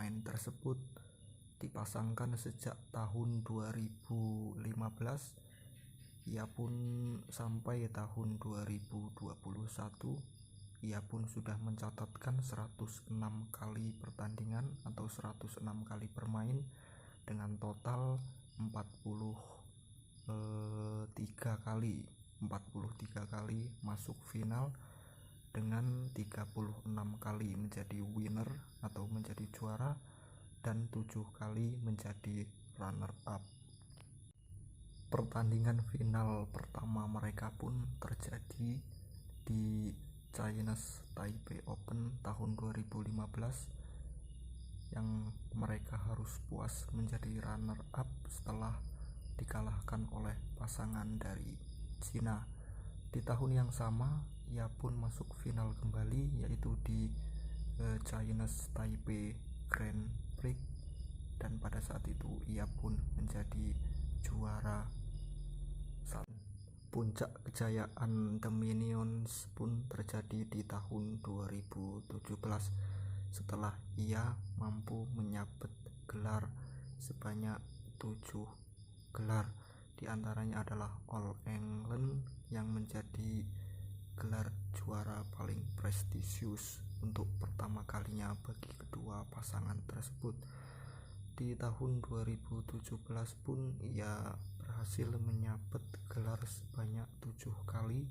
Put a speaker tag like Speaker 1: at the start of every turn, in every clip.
Speaker 1: pemain tersebut dipasangkan sejak tahun 2015. Ia pun sampai tahun 2021 ia pun sudah mencatatkan 106 kali pertandingan atau 106 kali bermain dengan total 43 kali masuk final dengan 36 kali menjadi winner atau menjadi juara dan 7 kali menjadi runner up. Pertandingan final pertama mereka pun terjadi di Chinese Taipei Open tahun 2015 yang mereka harus puas menjadi runner up setelah dikalahkan oleh pasangan dari Cina. Di tahun yang sama ia pun masuk final kembali, yaitu di Chinese Taipei Grand Prix, dan pada saat itu ia pun menjadi juara. Puncak kejayaan The Minions pun terjadi di tahun 2017 setelah ia mampu menyabet gelar sebanyak 7 gelar. Di antaranya adalah All England yang menjadi gelar juara paling prestisius untuk pertama kalinya bagi kedua pasangan tersebut. Di tahun 2017 pun ia berhasil menyabet gelar sebanyak 7 kali,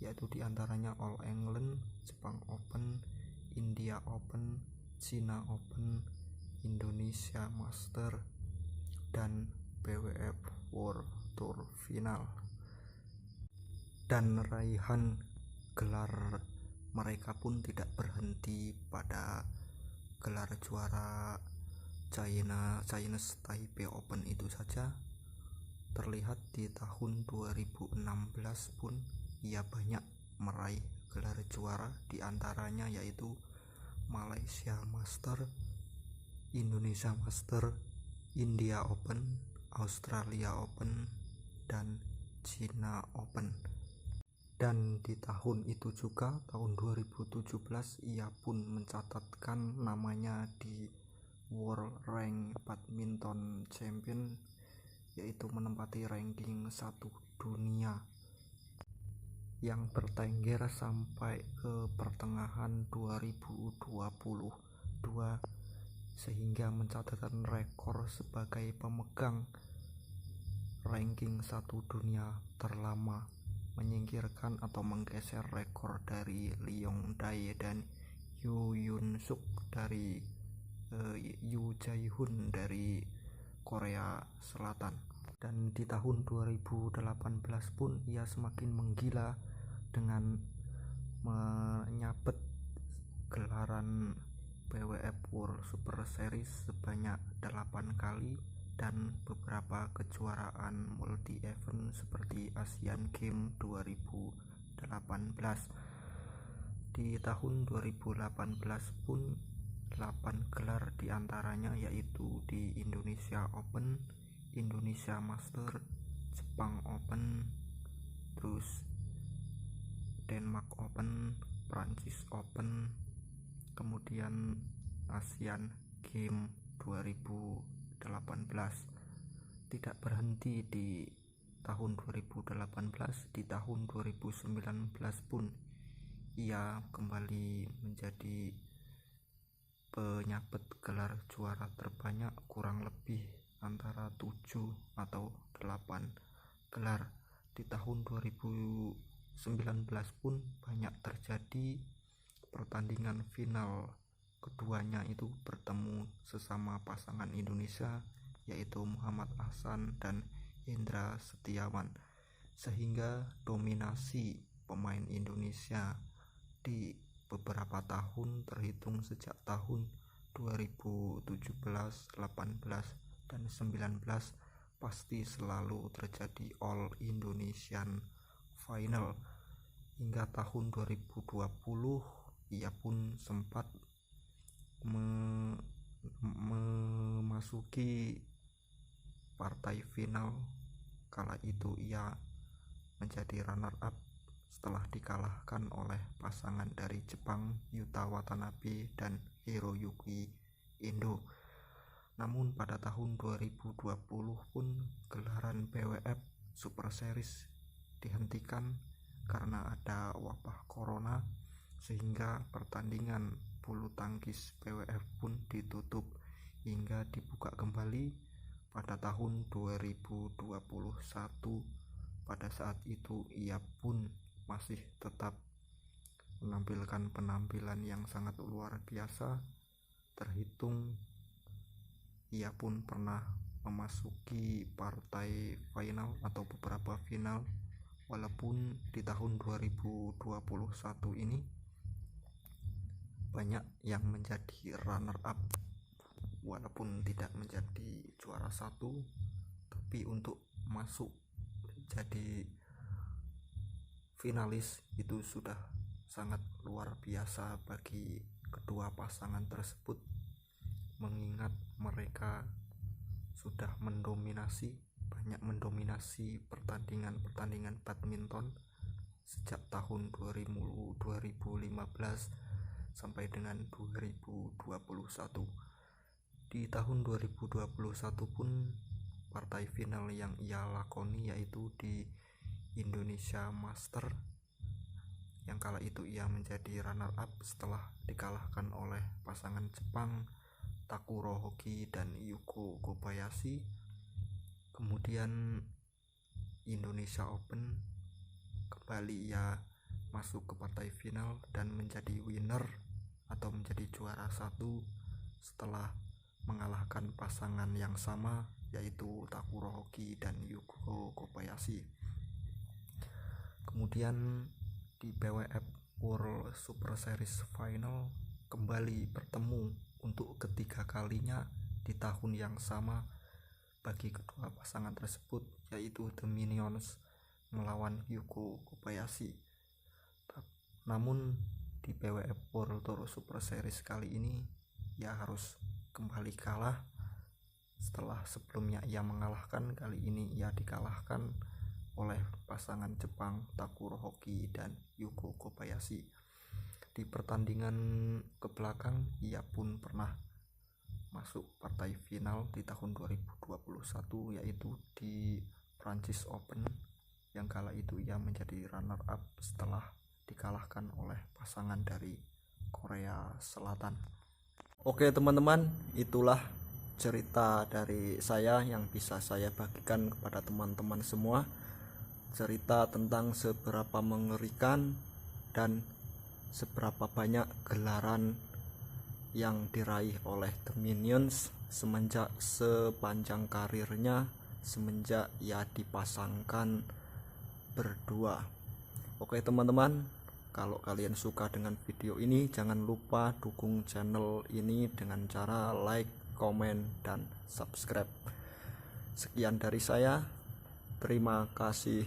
Speaker 1: yaitu diantaranya All England, Jepang Open, India Open, China Open, Indonesia Master, dan BWF World Tour Final. Dan raihan gelar mereka pun tidak berhenti pada gelar juara Chinese Taipei Open itu saja. Terlihat di tahun 2016 pun ia banyak meraih gelar juara, di antaranya yaitu Malaysia Master, Indonesia Master, India Open, Australia Open, dan China Open. Dan di tahun itu juga, tahun 2017, ia pun mencatatkan namanya di World Rank Badminton Champion, yaitu menempati ranking 1 dunia yang bertengger sampai ke pertengahan 2022, sehingga mencatatkan rekor sebagai pemegang ranking 1 dunia terlama, menyingkirkan atau menggeser rekor dari Leong Dae dan Yu Yun Suk dari Yu Jae-hoon dari Korea Selatan. Dan di tahun 2018 pun ia semakin menggila dengan menyabet gelaran BWF World Super Series sebanyak 8 kali dan beberapa kejuaraan multi event seperti Asian Games 2018. Di tahun 2018 pun 8 gelar diantaranya yaitu di Indonesia Open, Indonesia Master, Jepang Open, terus Denmark Open, Prancis Open, kemudian Asian Games 2018. Tidak berhenti di tahun 2018, di tahun 2019 pun ia kembali menjadi penyabet gelar juara terbanyak, kurang lebih antara 7 atau 8 gelar. Di tahun 2019 pun banyak terjadi pertandingan final, keduanya itu bertemu sesama pasangan Indonesia, yaitu Muhammad Ahsan dan Hendra Setiawan, sehingga dominasi pemain Indonesia di beberapa tahun terhitung sejak tahun 2017, 18, dan 19 pasti selalu terjadi All Indonesian Final. Hingga tahun 2020 ia pun sempat memasuki partai final, kala itu ia menjadi runner up setelah dikalahkan oleh pasangan dari Jepang, Yuta Watanabe dan Hiroyuki Indo. Namun pada tahun 2020 pun gelaran BWF Super Series dihentikan karena ada wabah corona, sehingga pertandingan bulu tangkis BWF pun ditutup hingga dibuka kembali pada tahun 2021. Pada saat itu ia pun masih tetap menampilkan penampilan yang sangat luar biasa. Terhitung ia pun pernah memasuki partai final atau beberapa final, walaupun di tahun 2021 ini banyak yang menjadi runner up, walaupun tidak menjadi juara satu, tapi untuk masuk jadi finalis itu sudah sangat luar biasa bagi kedua pasangan tersebut, mengingat mereka sudah banyak mendominasi pertandingan badminton sejak tahun 2015 sampai dengan 2021. Di tahun 2021 pun partai final yang ia lakoni yaitu di Indonesia Master, yang kala itu ia menjadi runner up setelah dikalahkan oleh pasangan Jepang Takuro Hoki dan Yuko Kobayashi. Kemudian Indonesia Open kembali ia masuk ke partai final dan menjadi winner atau menjadi juara satu setelah mengalahkan pasangan yang sama yaitu Takuro Hoki dan Yuko Kobayashi. Kemudian di BWF World Super Series Final kembali bertemu untuk ketiga kalinya di tahun yang sama bagi kedua pasangan tersebut, yaitu The Minions melawan Yuko Kobayashi. Namun di BWF World Tour Super Series kali ini ia harus kembali kalah. Setelah sebelumnya ia mengalahkan, kali ini ia dikalahkan oleh pasangan Jepang Takuro Hoki dan Yuko Kobayashi. Di pertandingan ke belakang ia pun pernah masuk partai final di tahun 2021 yaitu di Prancis Open, yang kala itu ia menjadi runner up setelah dikalahkan oleh pasangan dari Korea Selatan. Oke teman-teman, itulah cerita dari saya yang bisa saya bagikan kepada teman-teman semua. Cerita tentang seberapa mengerikan dan seberapa banyak gelaran yang diraih oleh The Minions sepanjang karirnya semenjak ia dipasangkan berdua. Oke teman-teman, kalau kalian suka dengan video ini jangan lupa dukung channel ini dengan cara like, komen, dan subscribe. Sekian dari saya, terima kasih.